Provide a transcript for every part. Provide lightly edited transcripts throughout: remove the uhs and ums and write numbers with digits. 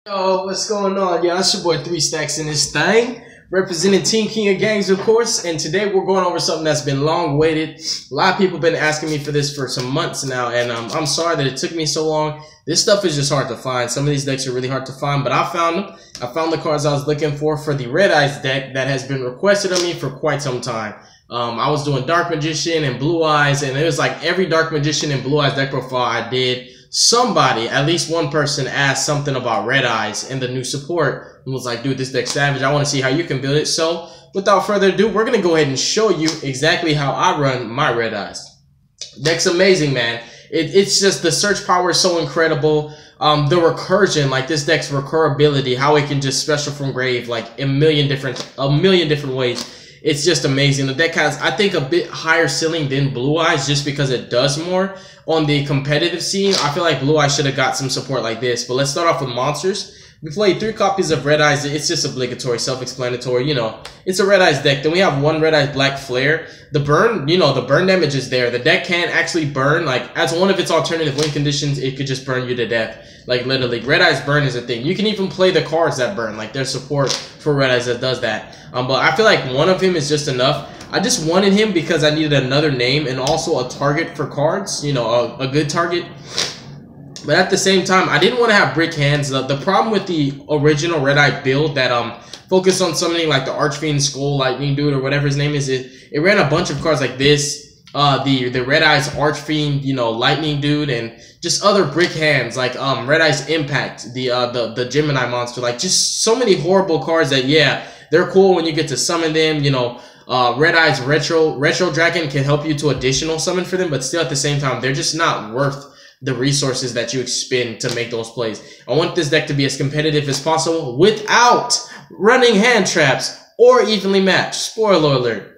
Yo, what's going on? Yeah, it's your boy 3 Stacks in this thing, representing Team King of Gangs, of course. And today we're going over something that's been long waited. A lot of people have been asking me for this for some months now, and I'm sorry that it took me so long. This stuff is just hard to find. Some of these decks are really hard to find, but I found them. I found the cards I was looking for the Red Eyes deck that has been requested of me for quite some time. I was doing Dark Magician and Blue Eyes, and it was like every Dark Magician and Blue Eyes deck profile I did, somebody, at least one person, asked something about Red Eyes and the new support and was like, dude, this deck's savage. I want to see how you can build it. So without further ado, we're going to go ahead and show you exactly how I run my Red Eyes. Deck's amazing, man. It's just the search power is so incredible. The recursion, like this deck's recurability, how it can just special from grave like a million different ways. It's just amazing. The deck has, I think, a bit higher ceiling than Blue Eyes just because it does more on the competitive scene. I feel like Blue Eyes should have got some support like this. But let's start off with monsters. We played 3 copies of Red Eyes. It's just obligatory, self-explanatory. You know, it's a Red Eyes deck. Then we have 1 Red Eyes Black Flare. The burn, you know, the burn damage is there. The deck can actually burn. Like, as one of its alternative win conditions, it could just burn you to death. Like, literally, Red Eyes burn is a thing. You can even play the cards that burn. Like, there's support for Red Eyes that does that. But I feel like one of him is just enough. I just wanted him because I needed another name and also a target for cards. You know, a good target. But at the same time, I didn't want to have brick hands. The problem with the original Red Eye build that focused on something like the Archfiend Skull Lightning Dude or whatever his name is, it ran a bunch of cards like this. The Red Eyes Archfiend, you know, Lightning Dude, and just other brick hands like Red Eyes Impact, the Gemini monster, like just so many horrible cards that, yeah, they're cool when you get to summon them. You know, Red Eyes Retro Dragon can help you to additional summon for them, but still at the same time, they're just not worth the resources that you expend to make those plays. I want this deck to be as competitive as possible without running hand traps or evenly matched. Spoiler alert.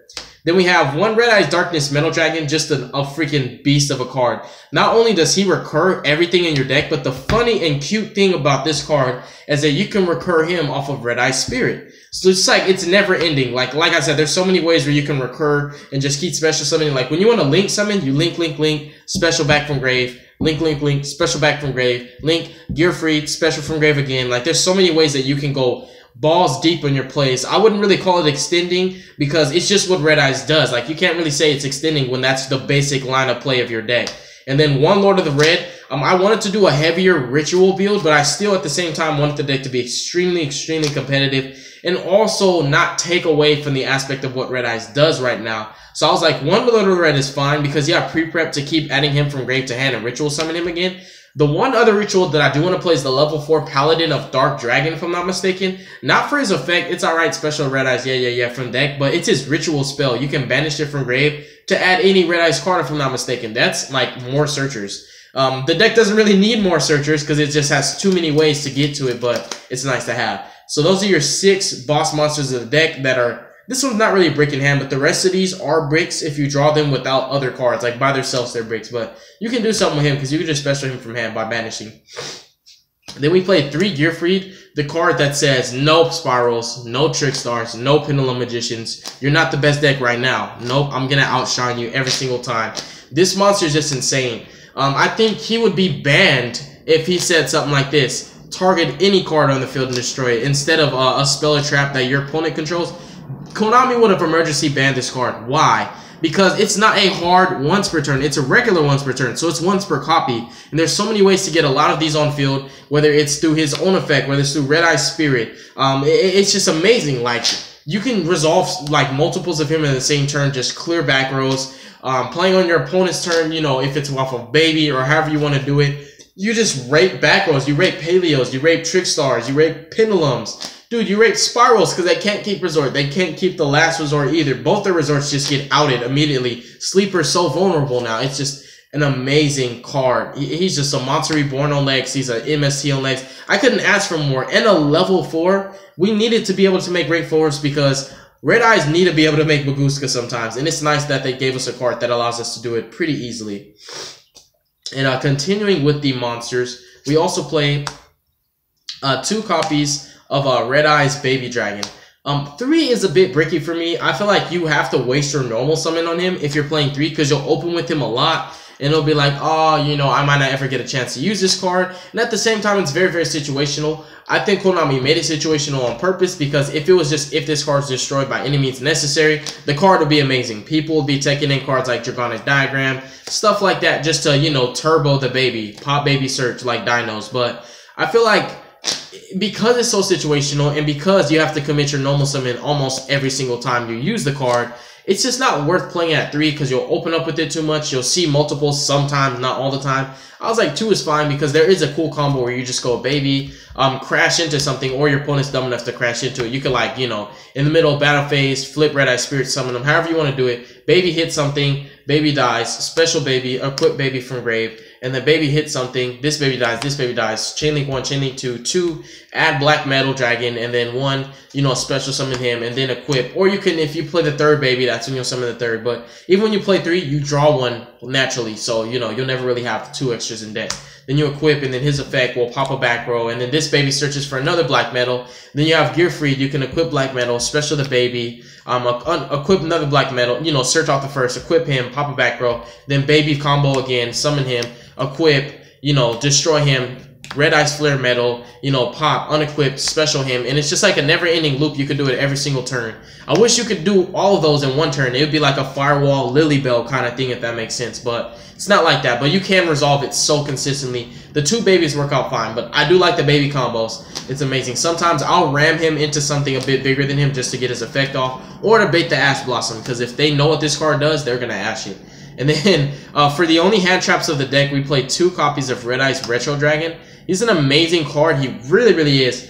Then we have 1 Red Eyes Darkness Metal Dragon, just a freaking beast of a card. Not only does he recur everything in your deck, but the funny and cute thing about this card is that you can recur him off of Red Eyes Spirit. So it's like, it's never ending. Like I said, there's so many ways where you can recur and just keep special summoning. Like when you want to link summon, you link, special back from grave, link, special back from grave, link, gear free, special from grave again. Like there's so many ways that you can go balls deep in your plays. I wouldn't really call it extending because it's just what Red Eyes does. Like you can't really say it's extending when that's the basic line of play of your deck. And then 1 Lord of the Red. I wanted to do a heavier ritual build, but I still at the same time wanted the deck to be extremely competitive and also not take away from the aspect of what Red Eyes does right now. So I was like, 1 Lord of the Red is fine because yeah, pre-prep to keep adding him from grave to hand and ritual summon him again. The one other ritual that I do want to play is the level 4 Paladin of Dark Dragon, if I'm not mistaken. Not for his effect. It's alright, special Red Eyes, yeah, from deck. But it's his ritual spell. You can banish it from grave to add any Red Eyes card, if I'm not mistaken. That's like more searchers. The deck doesn't really need more searchers because it just has too many ways to get to it, but it's nice to have. So those are your 6 boss monsters of the deck that are... This one's not really a brick in hand, but the rest of these are bricks if you draw them without other cards. Like by themselves, they're bricks. But you can do something with him because you can just special him from hand by banishing. Then we played 3 Gearfried, the card that says no Spirals, no Trick Stars, no Pendulum Magicians. You're not the best deck right now. Nope, I'm going to outshine you every single time. This monster is just insane. I think he would be banned if he said something like this. Target any card on the field and destroy it instead of a spell or trap that your opponent controls. Konami would have emergency banned this card. Why? Because it's not a hard once per turn. It's a regular once per turn. So it's once per copy. And there's so many ways to get a lot of these on field, whether it's through his own effect, whether it's through Red Eye Spirit. It's just amazing. Like, you can resolve like multiples of him in the same turn, just clear back rows. Playing on your opponent's turn, you know, if it's off of Baby or however you want to do it, you just rape back rows. You rape Paleos. You rape Trick Stars. You rape Pendulums. Dude, you rape Spirals because they can't keep Resort. They can't keep the last Resort either. Both their Resorts just get outed immediately. Sleeper's so vulnerable now. It's just an amazing card. He's just a monster reborn on legs. He's an MST on legs. I couldn't ask for more. And a level 4, we needed to be able to make rank 4s because Red Eyes need to be able to make Baguska sometimes. And it's nice that they gave us a card that allows us to do it pretty easily. And continuing with the monsters, we also play 2 copies of Red Eyes Baby Dragon. 3 is a bit bricky for me. I feel like you have to waste your normal summon on him if you're playing 3 because you'll open with him a lot. and it'll be like, oh, you know, I might not ever get a chance to use this card. And at the same time, it's very, very situational. I think Konami made it situational on purpose, because if it was just, if this card is destroyed by any means necessary, the card would be amazing. People would be taking in cards like Dragonic Diagram, stuff like that, just to, you know, turbo the baby, pop baby search like dinos. But I feel like because it's so situational, and because you have to commit your normal summon almost every single time you use the card, it's just not worth playing at 3, because you'll open up with it too much. You'll see multiples sometimes, not all the time. I was like 2 is fine, because there is a cool combo where you just go baby, crash into something, or your opponent's dumb enough to crash into it. You could, like, you know, in the middle of battle phase, flip Red Eye Spirit, summon them, however you want to do it. Baby hits something, baby dies, special baby, equip baby from grave, and then baby hits something, this baby dies, chain link 1, chain link 2, 2, add black metal dragon, and then 1, you know, special summon him, and then equip. Or you can, if you play the 3rd baby, that's when you'll summon the 3rd. But even when you play 3, you draw 1 naturally, so, you know, you'll never really have 2 extras in deck. Then you equip, and then his effect will pop a back row, and then this baby searches for another black metal. Then you have Gear Freed, you can equip black metal, special the baby, equip another black metal, you know, search off the first, equip him, pop a back row, then baby combo again, summon him, equip, you know, destroy him, Red Eyes Flare Metal, you know, pop, unequipped, special him, and it's just like a never-ending loop. You could do it every single turn. I wish you could do all of those in one turn. It would be like a Firewall, Lily Bell kind of thing, if that makes sense, but it's not like that. But you can resolve it so consistently. The 2 babies work out fine, but I do like the baby combos. It's amazing. Sometimes I'll ram him into something a bit bigger than him just to get his effect off, or to bait the Ash Blossom, because if they know what this card does, they're going to Ash it. And then, for the only hand traps of the deck, we play 2 copies of Red Eyes Retro Dragon. He's an amazing card. He really, really is.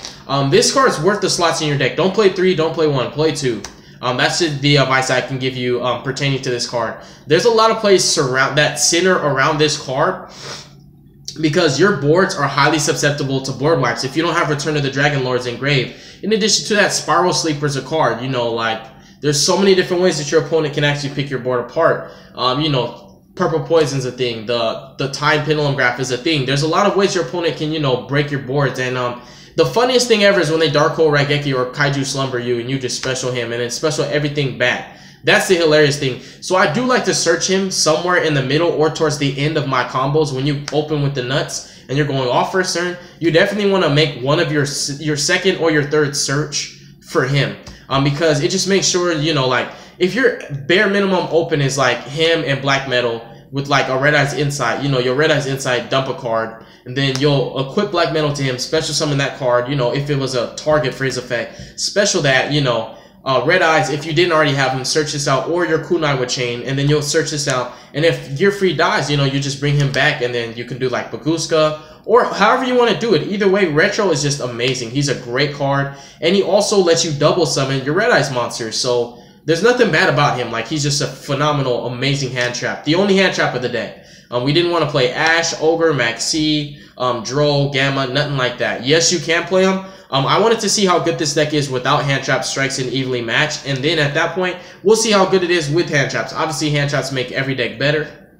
This card is worth the slots in your deck. Don't play 3, don't play 1, play 2. That's the advice I can give you pertaining to this card. There's a lot of plays that center around this card, because your boards are highly susceptible to board wipes if you don't have Return of the Dragon Lords engraved. In addition to that, Spiral Sleeper's a card. You know, like, there's so many different ways that your opponent can actually pick your board apart. You know, Purple Poison's a thing. The Time Pendulum Graph is a thing. There's a lot of ways your opponent can, you know, break your boards. And the funniest thing ever is when they Dark Hole Raigeki or Kaiju Slumber you, and you just special him and then special everything back. That's the hilarious thing. So I do like to search him somewhere in the middle or towards the end of my combos. When you open with the nuts and you're going off first turn, you definitely want to make one of your second or your third search for him. Because it just makes sure, you know, like, if your bare minimum open is like him and black metal with like a Red Eyes Insight, you know, your Red Eyes Insight, dump a card, and then you'll equip black metal to him, special summon that card, you know, if it was a target for his effect, special that, you know, Red Eyes, if you didn't already have him, search this out, or your kunai with chain, and then you'll search this out, and if Gear Free dies, you know, you just bring him back, and then you can do like Baguska, or however you want to do it. Either way, Retro is just amazing. He's a great card, and he also lets you double summon your Red Eyes monsters, so there's nothing bad about him. Like, he's just a phenomenal, amazing hand trap. The only hand trap of the deck. We didn't want to play Ash, Ogre, Maxi, Droll, Gamma, nothing like that. Yes, you can play him. I wanted to see how good this deck is without hand traps, strikes, and evenly matched. And then at that point, we'll see how good it is with hand traps. Obviously, hand traps make every deck better.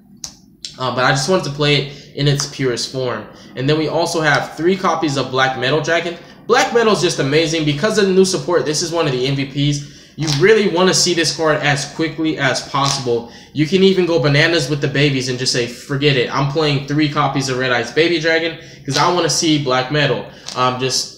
But I just wanted to play it in its purest form. And then we also have 3 copies of Black Metal Dragon. Black Metal is just amazing. Because of the new support, this is one of the MVPs. You really want to see this card as quickly as possible. You can even go bananas with the babies and just say, forget it. I'm playing 3 copies of Red Eyes Baby Dragon because I want to see Black Metal.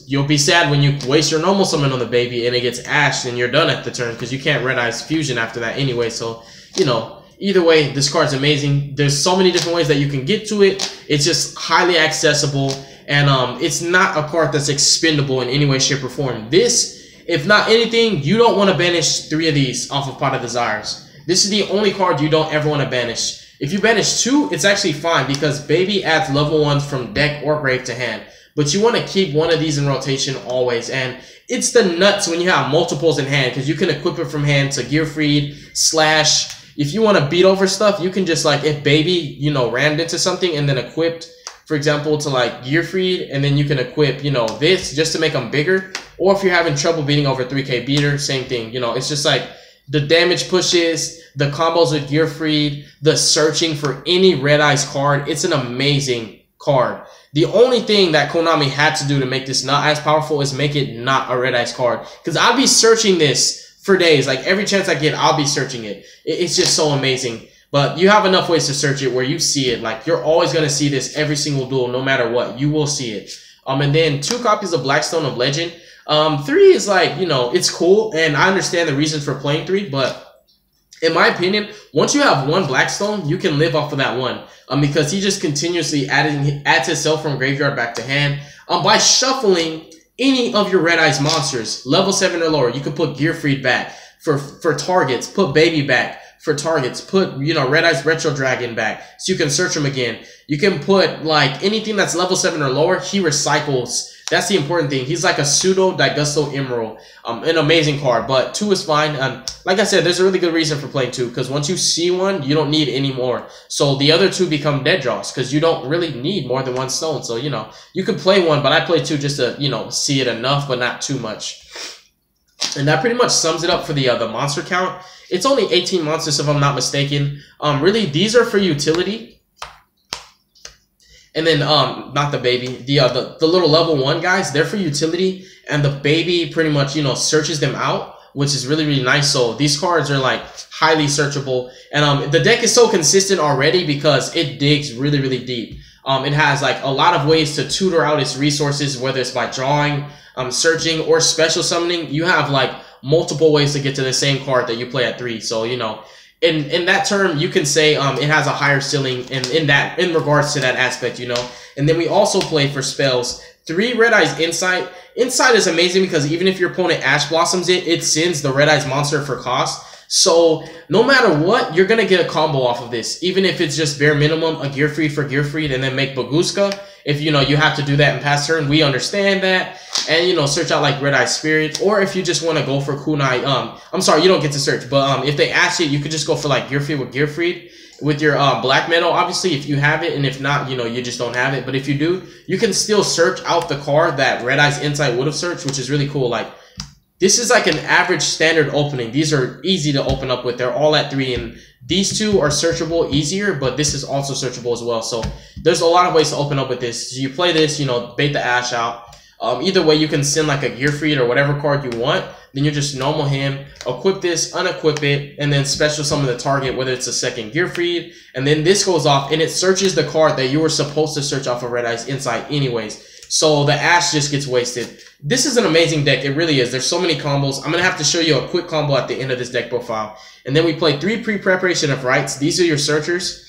You'll be sad when you waste your normal summon on the baby and it gets ashed and you're done at the turn because you can't Red Eyes Fusion after that anyway. So, you know, either way, this card's amazing. There's so many different ways that you can get to it. It's just highly accessible, and it's not a card that's expendable in any way, shape, or form. This, if not anything, you don't want to banish 3 of these off of Pot of Desires. This is the only card you don't ever want to banish. If you banish 2, it's actually fine because Baby adds level 1s from deck or grave to hand. But you want to keep one of these in rotation always. And it's the nuts when you have multiples in hand because you can equip it from hand to Gear Freed, Slash. If you want to beat over stuff, you can just, like, if Baby, you know, rammed into something and then equipped, for example, to like Gear Freed, and then you can equip, you know, this just to make them bigger. Or if you're having trouble beating over 3K beater, same thing. You know, it's just like the damage pushes, the combos with Gear Freed, the searching for any Red Eyes card. It's an amazing card. The only thing that Konami had to do to make this not as powerful is make it not a Red Eyes card. Because I'll be searching this for days. Like, every chance I get, I'll be searching it. It's just so amazing. But you have enough ways to search it where you see it. Like, you're always going to see this every single duel, no matter what. You will see it. And then 2 copies of Blackstone of Legend. 3 is like, you know, it's cool. And I understand the reasons for playing 3. But in my opinion, once you have 1 Blackstone, you can live off of that 1. Because he just continuously adds himself from graveyard back to hand. By shuffling any of your Red Eyes monsters, level 7 or lower, you can put Gearfried back for targets, put Baby back for targets, put, you know, Red Eyes Retro Dragon back so you can search him again. You can put, like, anything that's level 7 or lower, he recycles. That's the important thing. He's like a pseudo Daigusto Emerald. An amazing card, but 2 is fine. Like I said, there's a really good reason for playing 2, because once you see 1, you don't need any more. So the other 2 become dead draws, because you don't really need more than 1 stone. So, you know, you can play 1, but I play 2 just to, you know, see it enough, but not too much. And that pretty much sums it up for the monster count. It's only 18 monsters, if I'm not mistaken. Really, these are for utility. And then, not the baby, the little level 1 guys, they're for utility. And the baby pretty much, you know, searches them out, which is really, really nice. So these cards are, like, highly searchable. And the deck is so consistent already because it digs really, really deep. It has, like, a lot of ways to tutor out its resources, whether it's by drawing, searching, or special summoning. You have, like, multiple ways to get to the same card that you play at 3. So, you know, in that term, you can say it has a higher ceiling in regards to that aspect, you know. And then we also play for spells 3 Red Eyes Insight. Insight is amazing because even if your opponent Ash Blossoms it, it sends the Red Eyes monster for cost. So no matter what, you're going to get a combo off of this. Even if it's just bare minimum, a Gearfried for Gearfried and then make Baguska. If, you know, you have to do that in past turn, we understand that. And, you know, search out like Red Eye Spirit. Or if you just want to go for Kunai, I'm sorry, you don't get to search. But if they ask it, you could just go for like Gearfried with Gearfried. With your black metal, obviously, if you have it, and if not, you know, you just don't have it. But if you do, you can still search out the card that Red Eyes Insight would have searched, which is really cool. Like, this is like an average standard opening. These are easy to open up with. They're all at 3, and these 2 are searchable easier, but this is also searchable as well. So there's a lot of ways to open up with this. So you play this, you know, bait the Ash out. Either way, you can send like a Gearfried or whatever card you want. Then you just normal him, equip this, unequip it, and then special summon the target, whether it's a second Gearfried. And then this goes off, and it searches the card that you were supposed to search off of Red Eyes Insight anyways. So the Ash just gets wasted. This is an amazing deck. It really is. There's so many combos. I'm going to have to show you a quick combo at the end of this deck profile. And then we play 3 pre-preparation of rights. These are your searchers.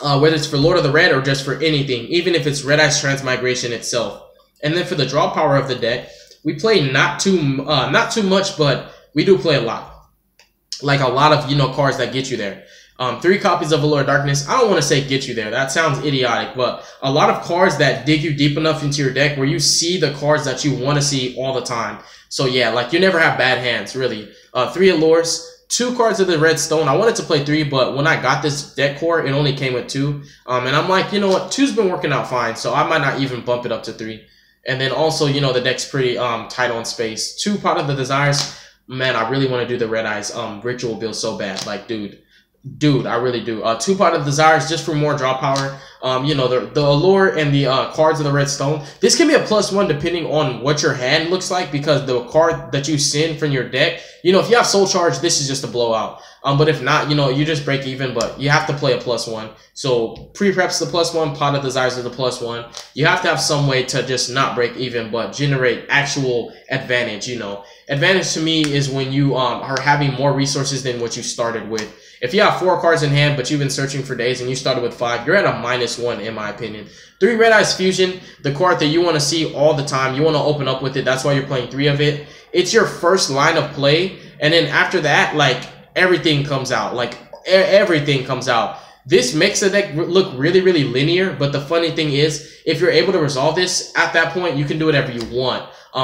Whether it's for Lord of the Red or just for anything, even if it's Red Eyes Transmigration itself. And then for the draw power of the deck, we play not too much, but we do play a lot. Like a lot of, you know, cards that get you there. 3 copies of Allure of Darkness. I don't want to say get you there. That sounds idiotic, but a lot of cards that dig you deep enough into your deck where you see the cards that you want to see all the time. So yeah, like you never have bad hands, really. 3 Allures. 2 cards of the Red Stone. I wanted to play 3, but when I got this deck core, it only came with 2. And I'm like, you know what? 2's been working out fine, so I might not even bump it up to 3. And then also, you know, the deck's pretty tight on space. 2 Pot of the Desires. Man, I really want to do the Red Eyes ritual build so bad. Like, dude, I really do. 2 Pot of Desires just for more draw power. You know, the Allure and the cards of the Red Stone. This can be a +1 depending on what your hand looks like, because the card that you send from your deck, you know, if you have Soul Charge, this is just a blowout. But if not, you know, you just break even, but you have to play a +1. So pre-prep's the +1, Pot of Desires is the +1. You have to have some way to just not break even, but generate actual advantage, you know. Advantage to me is when you are having more resources than what you started with. If you have 4 cards in hand, but you've been searching for days and you started with 5, you're at a -1 in my opinion. 3 Red Eyes Fusion, the card that you want to see all the time. You want to open up with it. That's why you're playing 3 of it. It's your first line of play. And then after that, like, everything comes out. Like, everything comes out. This makes the deck look really, really linear. But the funny thing is, if you're able to resolve this, at that point, you can do whatever you want.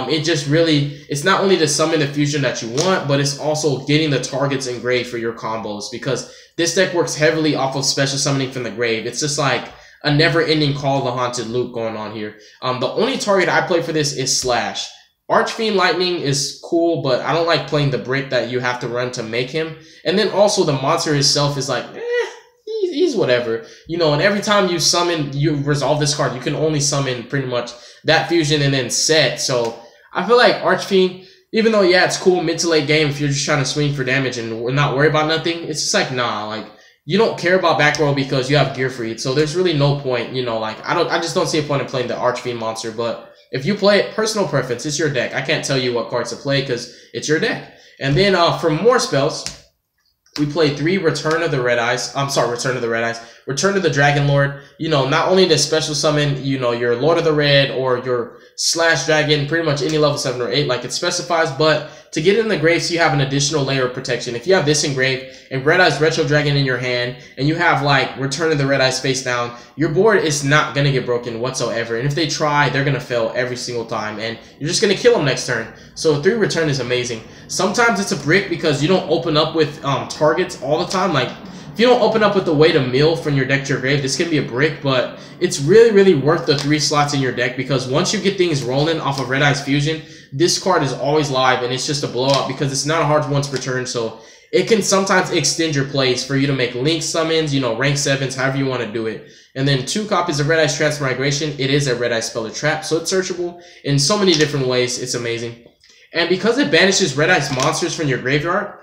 It just really, it's not only to summon the fusion that you want, but it's also getting the targets engraved for your combos, because this deck works heavily off of special summoning from the grave. It's just like a never-ending Call of the Haunted loop going on here. The only target I play for this is Slash. Archfiend Lightning is cool, but I don't like playing the brick that you have to run to make him. And then also the monster itself is like, he's whatever. You know, and every time you summon, you resolve this card, you can only summon pretty much that fusion and then set. So I feel like Archfiend, even though, yeah, it's cool mid to late game if you're just trying to swing for damage and not worry about nothing, it's just like, nah, like, you don't care about back row because you have Gear Freed. So there's really no point, you know, like I just don't see a point in playing the Archfiend monster. But if you play it, personal preference, it's your deck. I can't tell you what cards to play because it's your deck. And then for more spells, we play 3 Return of the Red Eyes. I'm sorry, Return of the Red Eyes. Return of the Dragon Lord. You know, not only to special summon, you know, your Lord of the Red or your Slash Dragon, pretty much any level 7 or 8 like it specifies, but to get in the grave, so you have an additional layer of protection. If you have this engraved and Red Eyes Retro Dragon in your hand, and you have like Return of the Red Eyes face down, your board is not going to get broken whatsoever. And if they try, they're going to fail every single time, and you're just going to kill them next turn. So 3 Return is amazing. Sometimes it's a brick because you don't open up with targets all the time. Like, if you don't open up with the way to mill from your deck to your grave, this can be a brick, but it's really, really worth the 3 slots in your deck because once you get things rolling off of Red Eyes Fusion, this card is always live and it's just a blowout because it's not a hard once per turn, so it can sometimes extend your plays for you to make link summons, you know, rank 7s, however you want to do it. And then 2 copies of Red Eyes Transmigration. It is a Red Eyes Speller Trap, so it's searchable in so many different ways. It's amazing. And because it banishes Red Eyes monsters from your graveyard,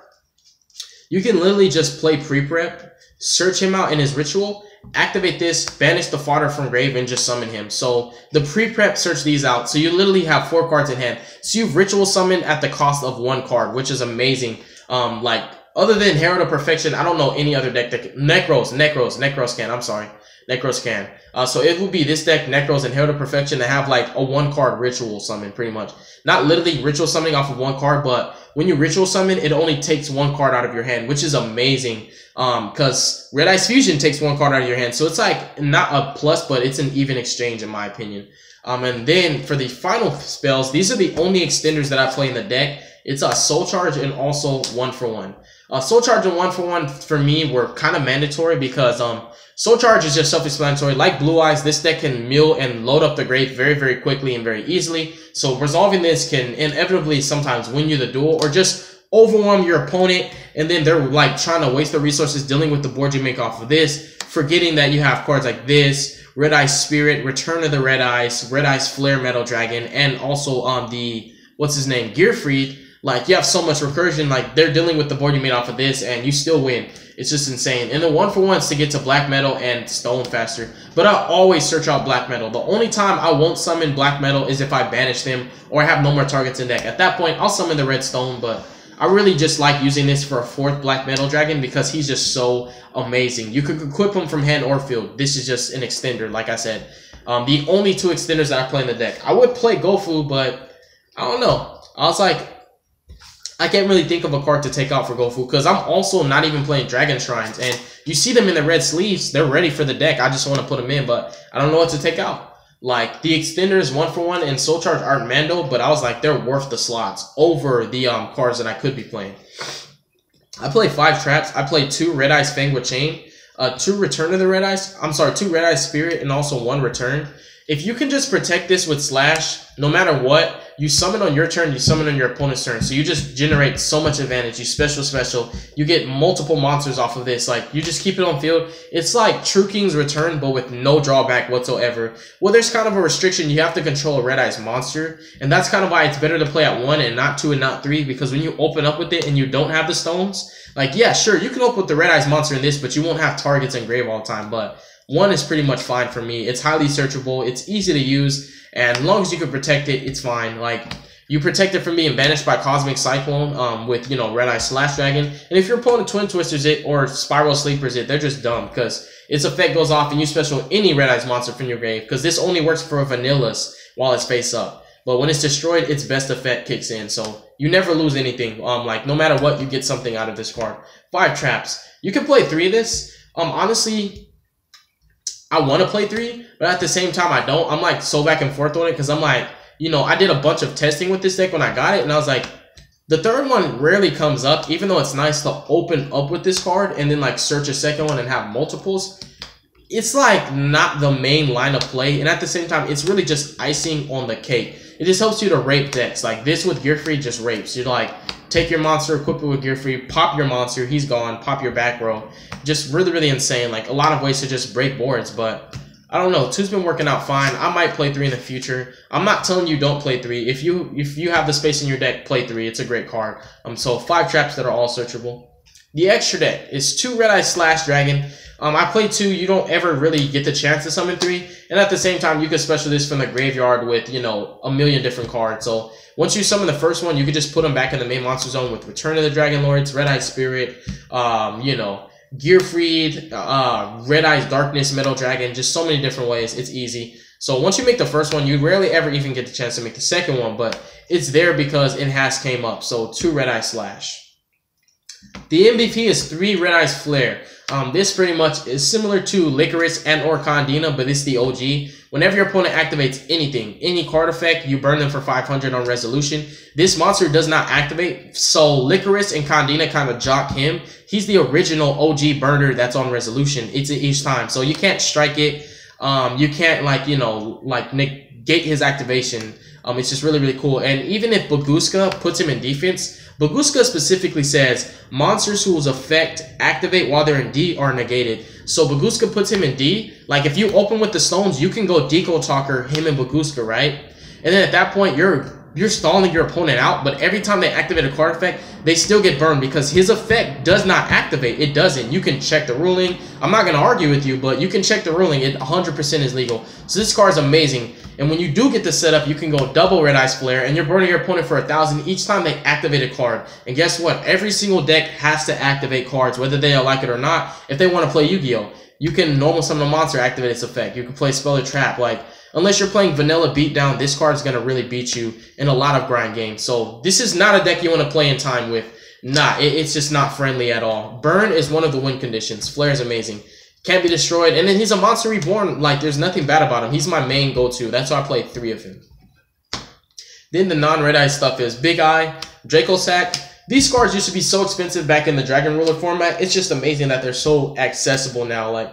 you can literally just play pre-prep, search him out in his ritual, activate this, banish the fodder from grave, and just summon him. So the pre-prep search these out. So you literally have 4 cards in hand. So you've ritual summoned at the cost of 1 card, which is amazing. Like, other than Herald of Perfection, I don't know any other deck that can. Necros can, I'm sorry. Necros can. So it will be this deck, Necros and Herald of Perfection, to have like a 1-card ritual summon, pretty much. Not literally ritual summoning off of 1 card, but when you ritual summon, it only takes 1 card out of your hand, which is amazing. Because Red Eyes Fusion takes 1 card out of your hand. So it's like not a plus, but it's an even exchange in my opinion. And then for the final spells, these are the only extenders that I play in the deck. It's a Soul Charge and also 1-for-1. Soul Charge and 1-for-1 for me were kind of mandatory because Soul Charge is just self-explanatory. Like Blue Eyes, this deck can mill and load up the grave very, very quickly and very easily. So resolving this can inevitably sometimes win you the duel or just overwhelm your opponent, and then they're like trying to waste their resources dealing with the board you make off of this, forgetting that you have cards like this, Red Eyes Spirit, Return of the Red Eyes Flare Metal Dragon, and also the, what's his name, Gear Freed. Like, you have so much recursion, like, they're dealing with the board you made off of this, and you still win. It's just insane. And the 1-for-1s to get to Black Metal and Stone faster. But I always search out Black Metal. The only time I won't summon Black Metal is if I banish them or I have no more targets in deck. At that point, I'll summon the Red Stone, but I really just like using this for a 4th Black Metal Dragon because he's just so amazing. You could equip him from hand or field. This is just an extender, like I said. The only 2 extenders that I play in the deck. I would play Gofu, but I don't know. I was like, I can't really think of a card to take out for Gofu because I'm also not even playing Dragon Shrines. And you see them in the red sleeves. They're ready for the deck. I just want to put them in, but I don't know what to take out. Like, the extenders 1-for-1 and Soul Charge aren't Mando, but I was like, they're worth the slots over the cards that I could be playing. I play 5 traps. I play 2 Red Eyes Fang with Chain, 2 Return of the Red Eyes. I'm sorry, 2 Red Eyes Spirit, and also 1 Return. If you can just protect this with Slash, no matter what, you summon on your turn, you summon on your opponent's turn. So you just generate so much advantage. You special. You get multiple monsters off of this. Like, you just keep it on field. It's like True King's Return, but with no drawback whatsoever. Well, there's kind of a restriction. You have to control a Red Eyes monster. And that's kind of why it's better to play at 1 and not 2 and not 3. Because when you open up with it and you don't have the stones, like, yeah, sure, you can open with the Red Eyes monster in this, but you won't have targets in grave all the time. But 1 is pretty much fine for me. It's highly searchable. It's easy to use. And as long as you can protect it, it's fine. Like, you protect it from being banished by Cosmic Cyclone with, you know, Red Eye Slash Dragon. And if your opponent Twin Twisters it or Spiral Sleepers it, they're just dumb because its effect goes off and you special any Red Eyes monster from your grave because this only works for Vanillas while it's face up. But when it's destroyed, its best effect kicks in. So you never lose anything. Like, no matter what, you get something out of this card. 5 traps. You can play 3 of this. Honestly, I want to play 3, but at the same time, I don't. I'm like so back and forth on it because I'm like, you know, I did a bunch of testing with this deck when I got it, and I was like, the 3rd one rarely comes up, even though it's nice to open up with this card and then like search a 2nd one and have multiples. It's like not the main line of play, and at the same time, it's really just icing on the cake. It just helps you to rape decks. Like this with Gear Free just rapes. You're like, take your monster, equip it with Gear Free, pop your monster, he's gone, pop your back row. Just really, really insane. Like a lot of ways to just break boards, but I don't know. 2's been working out fine. I might play 3 in the future. I'm not telling you don't play 3. If you have the space in your deck, play 3. It's a great card. So 5 traps that are all searchable. The extra deck is 2 Red Eyes Slash Dragon. I play 2. You don't ever really get the chance to summon 3. And at the same time, you can special this from the graveyard with, you know, a million different cards. So once you summon the first one, you can just put them back in the main monster zone with Return of the Dragon Lords, Red Eye Spirit, you know, Gearfried, Red Eyes Darkness, Metal Dragon, just so many different ways. It's easy. So once you make the first one, you rarely ever even get the chance to make the second one, but it's there because it has came up. So 2 Red Eye Slash. The MVP is 3 Red Eyes Flare. This pretty much is similar to Licorice and or Condina, but it's the OG. Whenever your opponent activates anything, any card effect, you burn them for 500 on resolution. This monster does not activate, so Licorice and Condina kind of jock him. He's the original OG burner that's on resolution. It's each time, so you can't strike it. You can't, like, you know, like negate his activation. It's just really, really cool. And even if Baguska puts him in defense, Baguska specifically says monsters whose effect activate while they're in D are negated. So Baguska puts him in D. Like, if you open with the stones, you can go Deco Talker him and Baguska, right? And then at that point, you're stalling your opponent out, but every time they activate a card effect, they still get burned because his effect does not activate. It doesn't. You can check the ruling. I'm not going to argue with you, but you can check the ruling. It 100% is legal. So this card is amazing. And when you do get the setup, you can go double Red Eyes Flare, and you're burning your opponent for 1,000 each time they activate a card. And guess what? Every single deck has to activate cards, whether they like it or not. If they want to play Yu-Gi-Oh, you can normal summon a monster, activate its effect. You can play Spell or Trap. Like, unless you're playing vanilla beatdown, this card is going to really beat you in a lot of grind games. So this is not a deck you want to play in time with. Nah, it's just not friendly at all. Burn is one of the win conditions. Flare is amazing. Can't be destroyed. And then he's a monster reborn. Like, there's nothing bad about him. He's my main go-to. That's why I play 3 of him. Then the non-Red Eye stuff is Big Eye, Draco Sack. These cards used to be so expensive back in the Dragon Ruler format. It's just amazing that they're so accessible now. Like,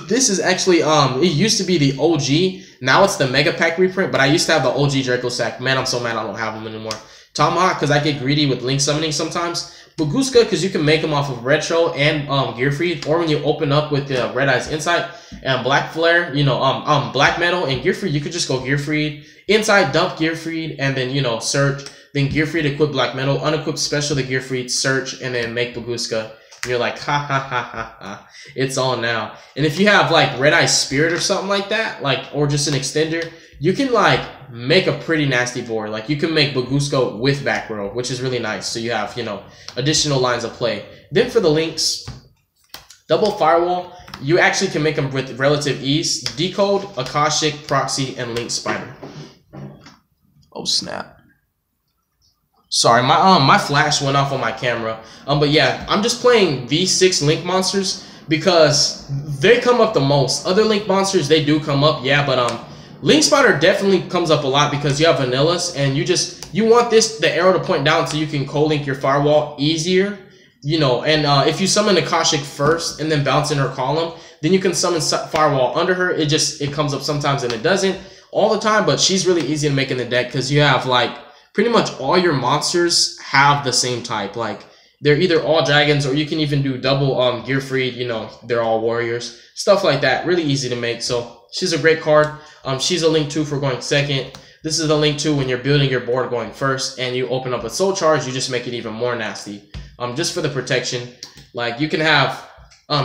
this is actually, it used to be the OG. Now it's the Mega Pack reprint, but I used to have the OG Draco Sack. Man, I'm so mad I don't have them anymore. Tomahawk, because I get greedy with link summoning sometimes. Baguska, because you can make them off of Retro and Gearfried, or when you open up with the Red Eyes Insight and Black Flare, you know, Black Metal and Gearfried, you could just go Gearfried, Insight, dump Gearfried, and then, you know, search, then Gearfried, equip Black Metal, unequip special the Gearfried, search, and then make Baguska. And you're like, ha ha ha ha ha, it's on now. And if you have like Red Eye Spirit or something like that, like, or just an extender, you can like make a pretty nasty board. Like, you can make Baguska with back row, which is really nice. So you have, you know, additional lines of play. Then for the links, double Firewall, you actually can make them with relative ease. Decode, Akashic, Proxy, and Link Spider. Oh snap. Sorry, my flash went off on my camera. But yeah, I'm just playing V6 Link monsters because they come up the most. Other Link monsters, they do come up, yeah, but Link Spider definitely comes up a lot because you have vanillas, and you want the arrow to point down so you can co-link your Firewall easier, you know. And if you summon Akashic first and then bounce in her column, then you can summon Firewall under her. It comes up sometimes and it doesn't all the time, but she's really easy to make in the deck because you have like pretty much all your monsters have the same type. Like, they're either all dragons, or you can even do double Gearfried, you know, they're all warriors, stuff like that. Really easy to make. So she's a great card. She's a link 2 for going second. This is a link 2 when you're building your board going first, and you open up a soul charge, you just make it even more nasty. Just for the protection, like, you can have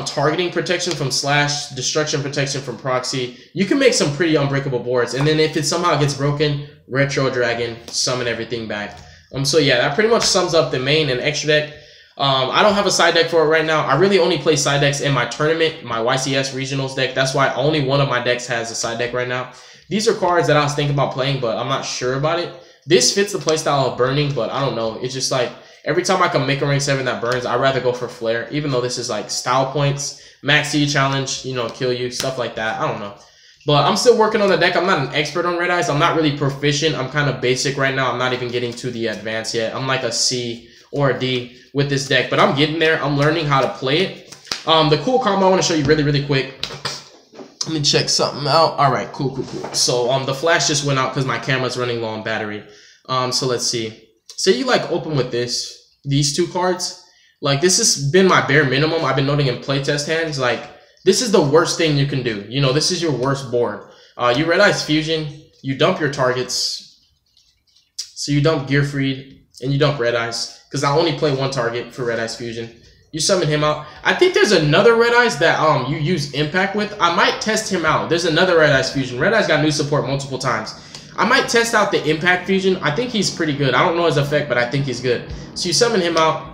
targeting protection from Slash, destruction protection from Proxy. You can make some pretty unbreakable boards, and then if it somehow gets broken, Retro Dragon, summon everything back. So yeah, that pretty much sums up the main and extra deck. I don't have a side deck for it right now. I really only play side decks in my tournament, my YCS regionals deck. That's why only one of my decks has a side deck right now. These are cards that I was thinking about playing, but I'm not sure about it. This fits the playstyle of burning, but I don't know. It's just like, every time I can make a rank 7 that burns, I'd rather go for Flare, even though this is like style points, max C challenge, you know, kill you, stuff like that. I don't know. But I'm still working on the deck. I'm not an expert on Red Eyes. I'm not really proficient. I'm kind of basic right now. I'm not even getting to the advanced yet. I'm like a C or a D with this deck, but I'm getting there. I'm learning how to play it. The cool combo I want to show you really, really quick. Let me check something out. All right, cool. So the flash just went out because my camera's running low on battery. So let's see. Say you like open with these 2 cards. Like, this has been my bare minimum. I've been noting in playtest hands, like, this is the worst thing you can do. You know, this is your worst board. You Red Eyes Fusion, you dump your targets. So you dump Gearfried and you dump Red Eyes, because I only play 1 target for Red Eyes Fusion. You summon him out. I think there's another Red Eyes that you use Impact with. I might test him out. There's another Red Eyes fusion. Red Eyes got new support multiple times. I might test out the Impact fusion. I think he's pretty good. I don't know his effect, but I think he's good. So you summon him out.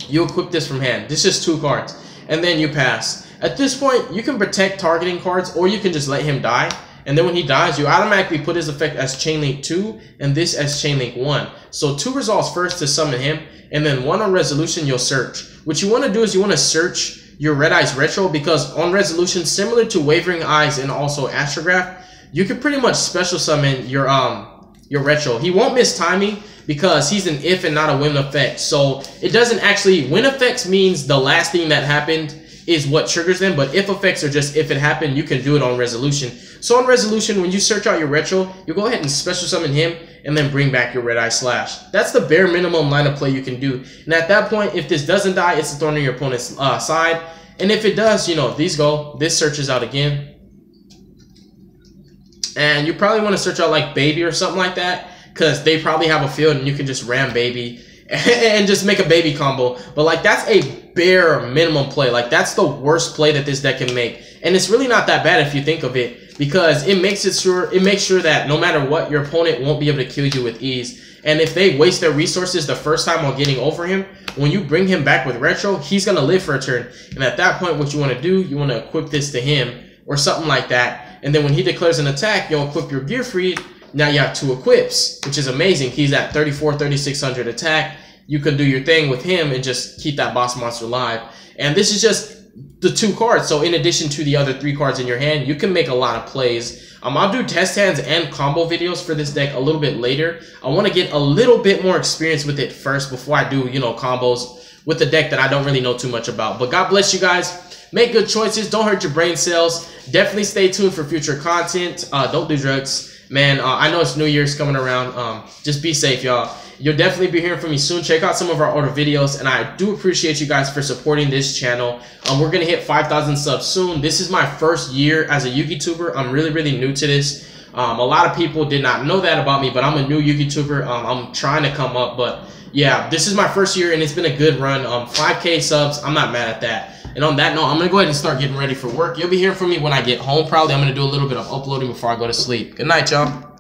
You equip this from hand. This is just 2 cards. And then you pass. At this point, you can protect targeting cards, or you can just let him die. And then when he dies, you automatically put his effect as Chain Link 2 and this as Chain Link 1. So 2 resolves first to summon him, and then 1 on resolution you'll search. What you want to do is you want to search your Red Eyes Retro, because on resolution, similar to Wavering Eyes and also Astrograph, you can pretty much special summon your Retro. He won't miss timing because he's an if and not a when effect. So it doesn't actually, when effects means the last thing that happened is what triggers them, but if effects are just if it happened, you can do it on resolution. So on resolution, when you search out your Retro, you go ahead and special summon him and then bring back your Red Eye Slash. That's the bare minimum line of play you can do. And at that point, if this doesn't die, it's a thorn in your opponent's side. And if it does, you know, these go. This searches out again. And you probably want to search out like Baby or something like that, because they probably have a field and you can just ram Baby and just make a Baby combo. But like, that's a bare minimum play. Like, that's the worst play that this deck can make. And it's really not that bad if you think of it, because it makes sure that no matter what, your opponent won't be able to kill you with ease. And if they waste their resources the first time while getting over him, when you bring him back with Retro, he's going to live for a turn. And at that point, what you want to do, you want to equip this to him or something like that. And then when he declares an attack, you'll equip your Gear Freed. Now you have 2 equips, which is amazing. He's at 3,600 attack. You can do your thing with him and just keep that boss monster alive. And this is just the 2 cards. So in addition to the other 3 cards in your hand, you can make a lot of plays. I'll do test hands and combo videos for this deck a little bit later. I want to get a little bit more experience with it first before I do, you know, combos with the deck that I don't really know too much about. But God bless you guys. Make good choices. Don't hurt your brain cells. Definitely stay tuned for future content. Don't do drugs. Man, I know it's New Year's coming around. Just be safe, y'all. You'll definitely be hearing from me soon. Check out some of our older videos, and I do appreciate you guys for supporting this channel. We're going to hit 5,000 subs soon. This is my first year as a Yu-Gi-Tuber. I'm really, really new to this. A lot of people did not know that about me, but I'm a new Yu-Gi-Tuber. I'm trying to come up, but yeah, this is my first year, and it's been a good run. 5K subs, I'm not mad at that. And on that note, I'm going to go ahead and start getting ready for work. You'll be hearing from me when I get home. Probably I'm going to do a little bit of uploading before I go to sleep. Good night, y'all.